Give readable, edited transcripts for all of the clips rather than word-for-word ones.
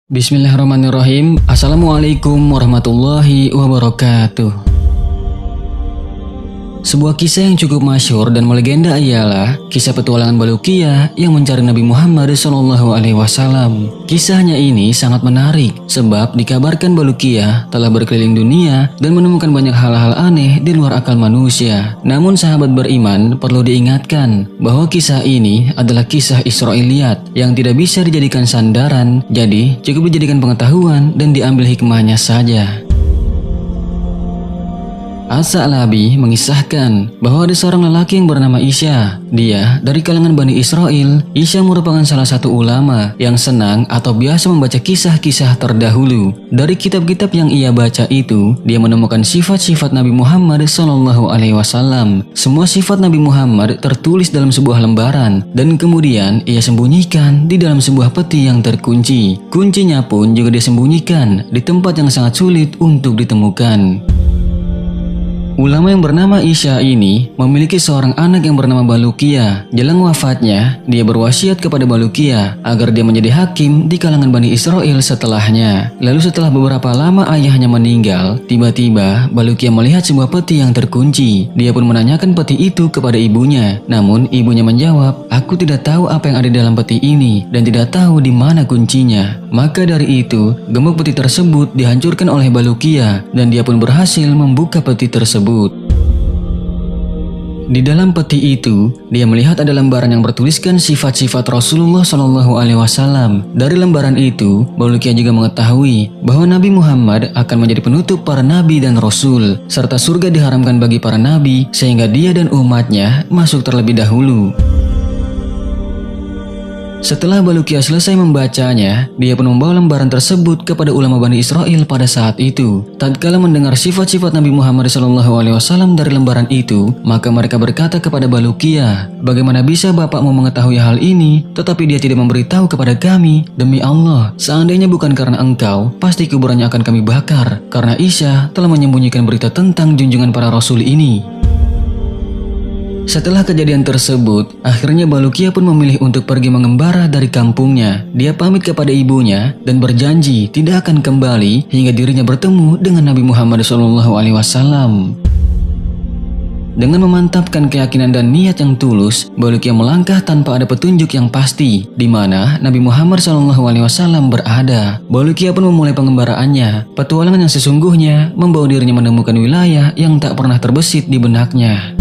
Bismillahirrahmanirrahim. Assalamualaikum warahmatullahi wabarakatuh. Sebuah kisah yang cukup masyhur dan melegenda ialah kisah petualangan Buluqiyah yang mencari Nabi Muhammad SAW. Kisahnya ini sangat menarik sebab dikabarkan Buluqiyah telah berkeliling dunia dan menemukan banyak hal-hal aneh di luar akal manusia. Namun sahabat beriman perlu diingatkan bahwa kisah ini adalah kisah Israiliyat yang tidak bisa dijadikan sandaran, jadi cukup dijadikan pengetahuan dan diambil hikmahnya saja. As-Sa'labi mengisahkan bahwa ada seorang lelaki yang bernama Isya. Dia dari kalangan Bani Israel. Isya merupakan salah satu ulama yang senang atau biasa membaca kisah-kisah terdahulu. Dari kitab-kitab yang ia baca itu, dia menemukan sifat-sifat Nabi Muhammad SAW. Semua sifat Nabi Muhammad tertulis dalam sebuah lembaran dan kemudian ia sembunyikan di dalam sebuah peti yang terkunci. Kuncinya pun juga disembunyikan di tempat yang sangat sulit untuk ditemukan. Ulama yang bernama Isya ini memiliki seorang anak yang bernama Buluqiyah. Jelang wafatnya, dia berwasiat kepada Buluqiyah agar dia menjadi hakim di kalangan Bani Israel setelahnya. Lalu setelah beberapa lama ayahnya meninggal, tiba-tiba Buluqiyah melihat sebuah peti yang terkunci. Dia pun menanyakan peti itu kepada ibunya. Namun ibunya menjawab, "Aku tidak tahu apa yang ada di dalam peti ini dan tidak tahu di mana kuncinya." Maka dari itu, gembok peti tersebut dihancurkan oleh Buluqiyah dan dia pun berhasil membuka peti tersebut. Di dalam peti itu, dia melihat ada lembaran yang bertuliskan sifat-sifat Rasulullah SAW. Dari lembaran itu, Buluqiyah juga mengetahui bahwa Nabi Muhammad akan menjadi penutup para nabi dan rasul, serta surga diharamkan bagi para nabi, sehingga dia dan umatnya masuk terlebih dahulu. Setelah Buluqiyah selesai membacanya, dia pun membawa lembaran tersebut kepada ulama Bani Israel pada saat itu. Tatkala mendengar sifat-sifat Nabi Muhammad SAW dari lembaran itu, maka mereka berkata kepada Buluqiyah, "Bagaimana bisa bapakmu mengetahui hal ini, tetapi dia tidak memberitahu kepada kami? Demi Allah, seandainya bukan karena engkau, pasti kuburannya akan kami bakar, karena Isya telah menyembunyikan berita tentang junjungan para rasul ini." Setelah kejadian tersebut, akhirnya Buluqiyah pun memilih untuk pergi mengembara dari kampungnya. Dia pamit kepada ibunya dan berjanji tidak akan kembali hingga dirinya bertemu dengan Nabi Muhammad SAW. Dengan memantapkan keyakinan dan niat yang tulus, Buluqiyah melangkah tanpa ada petunjuk yang pasti di mana Nabi Muhammad SAW berada. Buluqiyah pun memulai pengembaraannya. Petualangan yang sesungguhnya membawa dirinya menemukan wilayah yang tak pernah terbesit di benaknya.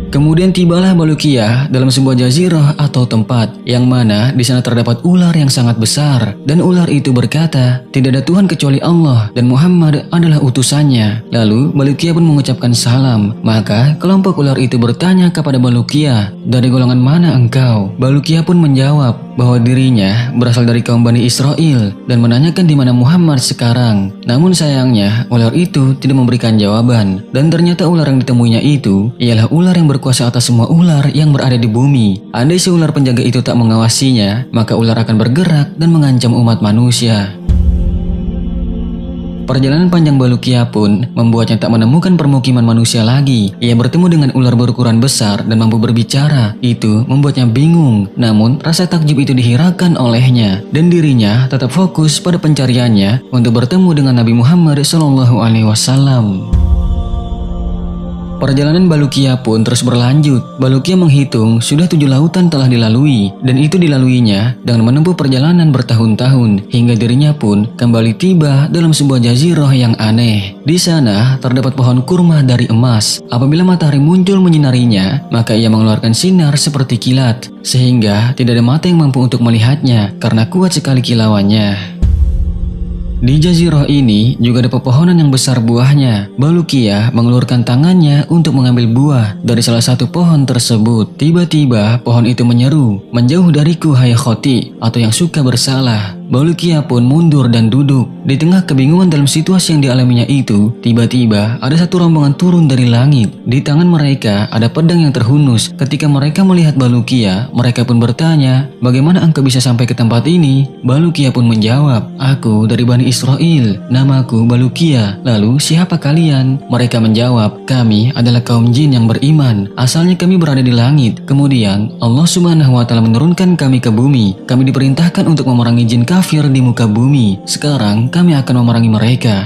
Kemudian tibalah Buluqiyah dalam sebuah jazirah atau tempat yang mana di sana terdapat ular yang sangat besar, dan ular itu berkata, "Tidak ada Tuhan kecuali Allah dan Muhammad adalah utusannya." Lalu Buluqiyah pun mengucapkan salam. Maka kelompok ular itu bertanya kepada Buluqiyah, "Dari golongan mana engkau?" Buluqiyah pun menjawab bahwa dirinya berasal dari kaum Bani Israel dan menanyakan di mana Muhammad sekarang. Namun sayangnya ular itu tidak memberikan jawaban, dan ternyata ular yang ditemuinya itu ialah ular yang berkuasa atas semua ular yang berada di bumi. Andai si ular penjaga itu tak mengawasinya, maka ular akan bergerak dan mengancam umat manusia. Perjalanan panjang Buluqiyah pun membuatnya tak menemukan permukiman manusia lagi. Ia bertemu dengan ular berukuran besar dan mampu berbicara. Itu membuatnya bingung. Namun rasa takjub itu dihiraukan olehnya dan dirinya tetap fokus pada pencariannya untuk bertemu dengan Nabi Muhammad SAW. Perjalanan Buluqiyah pun terus berlanjut. Buluqiyah menghitung sudah 7 lautan telah dilalui, dan itu dilaluinya dengan menempuh perjalanan bertahun-tahun hingga dirinya pun kembali tiba dalam sebuah jazirah yang aneh. Di sana terdapat pohon kurma dari emas. Apabila matahari muncul menyinarinya, maka ia mengeluarkan sinar seperti kilat, sehingga tidak ada mata yang mampu untuk melihatnya karena kuat sekali kilauannya. Di jazirah ini juga ada pepohonan yang besar buahnya. Buluqiyah mengelurkan tangannya untuk mengambil buah dari salah satu pohon tersebut. Tiba-tiba pohon itu menyeru, "Menjauh dariku hai khoti," atau yang suka bersalah. Buluqiyah pun mundur dan duduk. Di tengah kebingungan dalam situasi yang dialaminya itu, tiba-tiba ada satu rombongan turun dari langit. Di tangan mereka ada pedang yang terhunus. Ketika mereka melihat Buluqiyah, mereka pun bertanya, "Bagaimana engkau bisa sampai ke tempat ini?" Buluqiyah pun menjawab, "Aku dari Bani Israel, namaku Buluqiyah." "Lalu siapa kalian?" Mereka menjawab, "Kami adalah kaum jin yang beriman. Asalnya kami berada di langit. Kemudian Allah Subhanahu wa Ta'ala menurunkan kami ke bumi. Kami diperintahkan untuk memerangi jin kafir kafir di muka bumi. Sekarang kami akan memerangi mereka."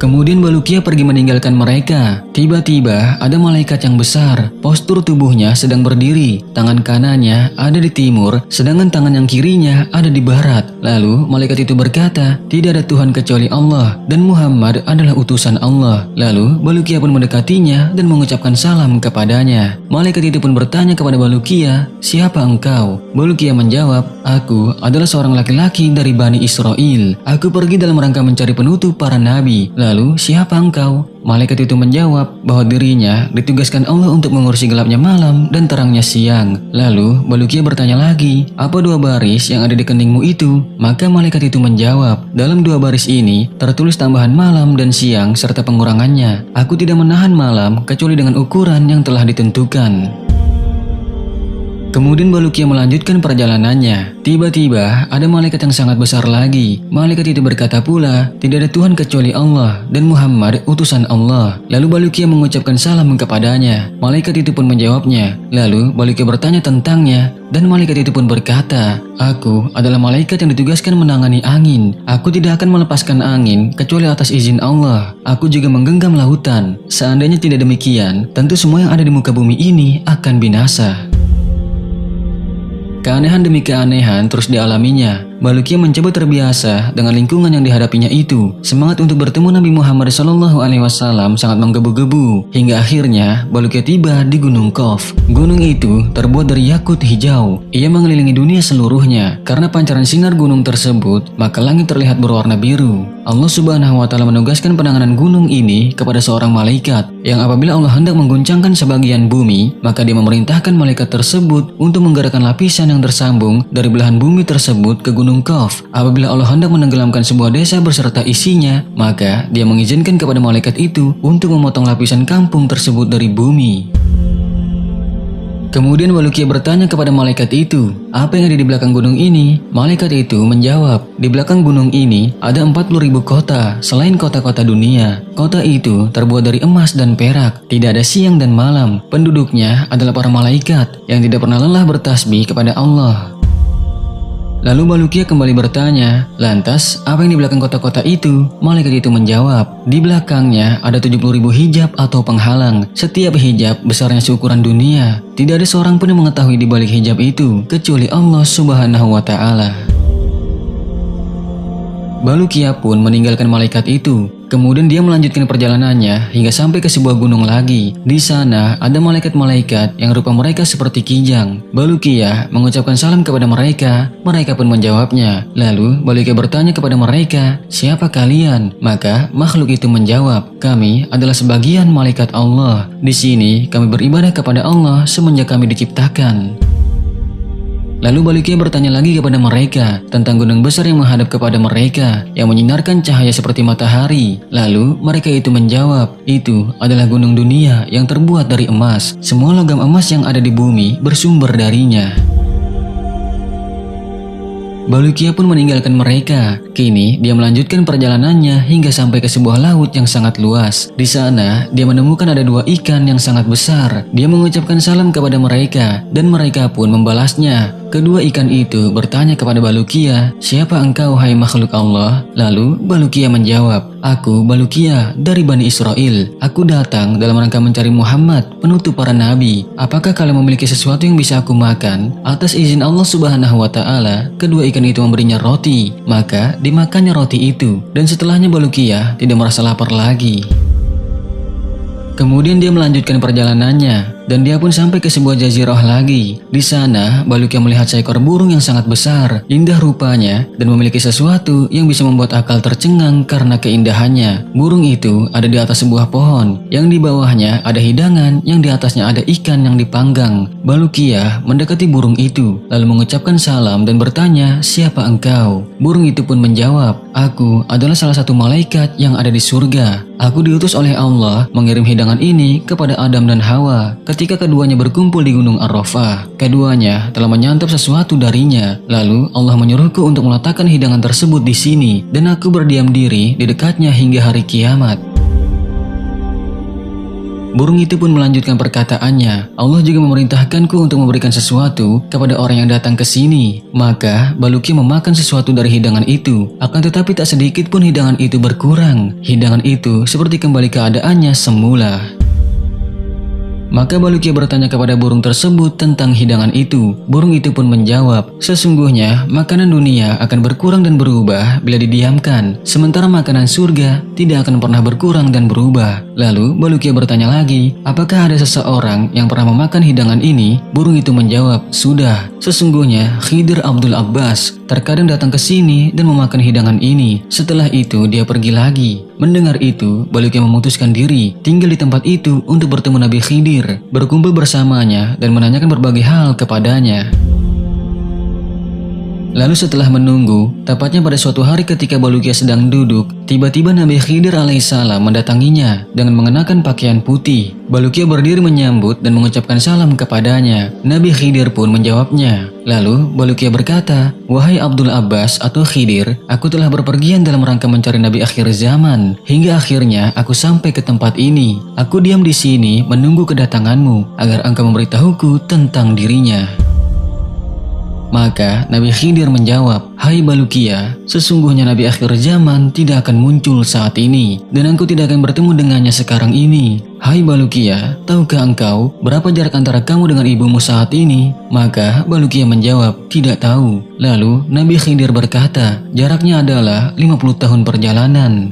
Kemudian Bulukiya pergi meninggalkan mereka. Tiba-tiba ada malaikat yang besar. Postur tubuhnya sedang berdiri. Tangan kanannya ada di timur, sedangkan tangan yang kirinya ada di barat. Lalu malaikat itu berkata, "Tidak ada Tuhan kecuali Allah, dan Muhammad adalah utusan Allah." Lalu Bulukiya pun mendekatinya dan mengucapkan salam kepadanya. Malaikat itu pun bertanya kepada Bulukiya, "Siapa engkau?" Bulukiya menjawab, "Aku adalah seorang laki-laki dari Bani Israel. Aku pergi dalam rangka mencari penutup para nabi." "Lalu siapa engkau?" Malaikat itu menjawab bahwa dirinya ditugaskan Allah untuk mengurusi gelapnya malam dan terangnya siang. Lalu Bulukiya bertanya lagi, "Apa dua baris yang ada di keningmu itu?" Maka malaikat itu menjawab, "Dalam dua baris ini tertulis tambahan malam dan siang serta pengurangannya. Aku tidak menahan malam kecuali dengan ukuran yang telah ditentukan." Kemudian Bulukiya melanjutkan perjalanannya. Tiba-tiba ada malaikat yang sangat besar lagi. Malaikat itu berkata pula, "Tidak ada Tuhan kecuali Allah, dan Muhammad utusan Allah." Lalu Bulukiya mengucapkan salam kepadanya. Malaikat itu pun menjawabnya. Lalu Bulukiya bertanya tentangnya, dan malaikat itu pun berkata, "Aku adalah malaikat yang ditugaskan menangani angin. Aku tidak akan melepaskan angin kecuali atas izin Allah. Aku juga menggenggam lautan. Seandainya tidak demikian, tentu semua yang ada di muka bumi ini akan binasa." Keanehan demi keanehan terus dialaminya. Bulukiya mencoba terbiasa dengan lingkungan yang dihadapinya itu. Semangat untuk bertemu Nabi Muhammad SAW sangat menggebu-gebu. Hingga akhirnya Bulukiya tiba di Gunung Qaf. Gunung itu terbuat dari yakut hijau. Ia mengelilingi dunia seluruhnya. Karena pancaran sinar gunung tersebut, maka langit terlihat berwarna biru. Allah Subhanahu wa Ta'ala menugaskan penanganan gunung ini kepada seorang malaikat, yang apabila Allah hendak mengguncangkan sebagian bumi, maka dia memerintahkan malaikat tersebut untuk menggerakkan lapisan yang tersambung dari belahan bumi tersebut ke Gunung Qaf. Apabila Allah hendak menenggelamkan sebuah desa beserta isinya, maka dia mengizinkan kepada malaikat itu untuk memotong lapisan kampung tersebut dari bumi. Kemudian Bulukiya bertanya kepada malaikat itu, "Apa yang ada di belakang gunung ini?" Malaikat itu menjawab, "Di belakang gunung ini ada 40.000 kota selain kota-kota dunia. Kota itu terbuat dari emas dan perak, tidak ada siang dan malam. Penduduknya adalah para malaikat yang tidak pernah lelah bertasbih kepada Allah." Lalu Bulukiya kembali bertanya, "Lantas apa yang di belakang kota-kota itu?" Malaikat itu menjawab, "Di belakangnya ada 70.000 hijab atau penghalang. Setiap hijab besarnya seukuran dunia. Tidak ada seorang pun yang mengetahui di balik hijab itu kecuali Allah Subhanahu wa Ta'ala." Bulukiya pun meninggalkan malaikat itu. Kemudian dia melanjutkan perjalanannya hingga sampai ke sebuah gunung lagi. Di sana ada malaikat-malaikat yang rupa mereka seperti kijang. Bulukiya mengucapkan salam kepada mereka. Mereka pun menjawabnya. Lalu Bulukiya bertanya kepada mereka, "Siapa kalian?" Maka makhluk itu menjawab, "Kami adalah sebagian malaikat Allah. Di sini kami beribadah kepada Allah semenjak kami diciptakan." Lalu Bulukiya bertanya lagi kepada mereka tentang gunung besar yang menghadap kepada mereka, yang menyinarkan cahaya seperti matahari. Lalu mereka itu menjawab, "Itu adalah gunung dunia yang terbuat dari emas. Semua logam emas yang ada di bumi bersumber darinya." Bulukiya pun meninggalkan mereka. Kini dia melanjutkan perjalanannya hingga sampai ke sebuah laut yang sangat luas. Di sana dia menemukan ada dua ikan yang sangat besar. Dia mengucapkan salam kepada mereka dan mereka pun membalasnya. Kedua ikan itu bertanya kepada Bulukiya, "Siapa engkau hai makhluk Allah?" Lalu Bulukiya menjawab, "Aku Bulukiya dari Bani Israel. Aku datang dalam rangka mencari Muhammad, penutup para nabi. Apakah kalian memiliki sesuatu yang bisa aku makan?" Atas izin Allah Subhanahu wa Ta'ala, kedua ikan itu memberinya roti. Maka dimakannya roti itu, dan setelahnya Bulukiya tidak merasa lapar lagi. Kemudian dia melanjutkan perjalanannya, dan dia pun sampai ke sebuah jazirah lagi. Di sana, Bulukiya melihat seekor burung yang sangat besar, indah rupanya, dan memiliki sesuatu yang bisa membuat akal tercengang karena keindahannya. Burung itu ada di atas sebuah pohon, yang di bawahnya ada hidangan, yang di atasnya ada ikan yang dipanggang. Bulukiya mendekati burung itu, lalu mengucapkan salam dan bertanya, "Siapa engkau?" Burung itu pun menjawab, "Aku adalah salah satu malaikat yang ada di surga. Aku diutus oleh Allah mengirim hidangan ini kepada Adam dan Hawa ketika keduanya berkumpul di Gunung Arafah. Keduanya telah menyantap sesuatu darinya. Lalu Allah menyuruhku untuk meletakkan hidangan tersebut di sini, dan aku berdiam diri di dekatnya hingga hari kiamat." Burung itu pun melanjutkan perkataannya, Allah juga memerintahkanku untuk memberikan sesuatu kepada orang yang datang ke sini. Maka Balukia memakan sesuatu dari hidangan itu, akan tetapi tak sedikit pun hidangan itu berkurang. Hidangan itu seperti kembali keadaannya semula. Maka Balukia bertanya kepada burung tersebut tentang hidangan itu. Burung itu pun menjawab, sesungguhnya makanan dunia akan berkurang dan berubah bila didiamkan, sementara makanan surga tidak akan pernah berkurang dan berubah. Lalu Balukia bertanya lagi, apakah ada seseorang yang pernah memakan hidangan ini? Burung itu menjawab, sudah. Sesungguhnya Khidir Abdul Abbas terkadang datang ke sini dan memakan hidangan ini. Setelah itu dia pergi lagi. Mendengar itu, Balukia memutuskan diri tinggal di tempat itu untuk bertemu Nabi Khidir, berkumpul bersamanya dan menanyakan berbagai hal kepadanya. Lalu setelah menunggu, tepatnya pada suatu hari ketika Balukia sedang duduk, tiba-tiba Nabi Khidir alaihissalam mendatanginya dengan mengenakan pakaian putih. Balukia berdiri menyambut dan mengucapkan salam kepadanya. Nabi Khidir pun menjawabnya. Lalu Balukia berkata, wahai Abdul Abbas atau Khidir, aku telah berpergian dalam rangka mencari Nabi akhir zaman. Hingga akhirnya aku sampai ke tempat ini. Aku diam di sini menunggu kedatanganmu agar engkau memberitahuku tentang dirinya. Maka Nabi Khidir menjawab, hai Balukia, sesungguhnya Nabi akhir zaman tidak akan muncul saat ini, dan engkau tidak akan bertemu dengannya sekarang ini. Hai Balukia, tahukah engkau berapa jarak antara kamu dengan ibumu saat ini? Maka Balukia menjawab, tidak tahu. Lalu Nabi Khidir berkata, jaraknya adalah 50 tahun perjalanan.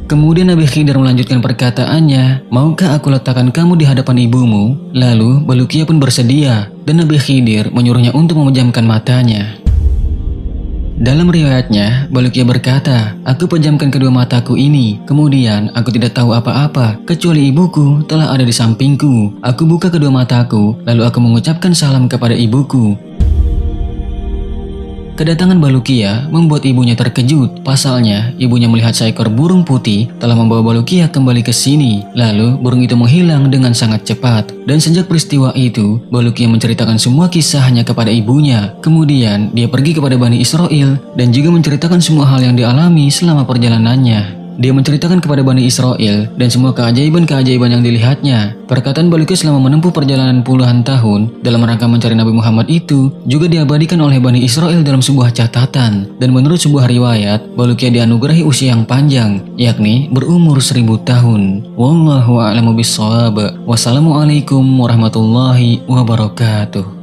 Kemudian Nabi Khidir melanjutkan perkataannya, maukah aku letakkan kamu di hadapan ibumu? Lalu Balukia pun bersedia, dan Nabi Khidir menyuruhnya untuk memejamkan matanya. Dalam riwayatnya, Balukia berkata, aku pejamkan kedua mataku ini, kemudian aku tidak tahu apa-apa, kecuali ibuku telah ada di sampingku. Aku buka kedua mataku, lalu aku mengucapkan salam kepada ibuku. Kedatangan Balukia membuat ibunya terkejut. Pasalnya, ibunya melihat seekor burung putih telah membawa Balukia kembali ke sini. Lalu, burung itu menghilang dengan sangat cepat. Dan sejak peristiwa itu, Balukia menceritakan semua kisahnya kepada ibunya. Kemudian, dia pergi kepada Bani Israel dan juga menceritakan semua hal yang dialami selama perjalanannya. Dia menceritakan kepada Bani Israel dan semua keajaiban-keajaiban yang dilihatnya. Perkataan Balukia selama menempuh perjalanan puluhan tahun dalam rangka mencari Nabi Muhammad itu juga diabadikan oleh Bani Israel dalam sebuah catatan. Dan menurut sebuah riwayat, Balukia dianugerahi usia yang panjang, yakni berumur 1000 tahun. Wallahu a'lamu bishawab. Wassalamualaikum warahmatullahi wabarakatuh.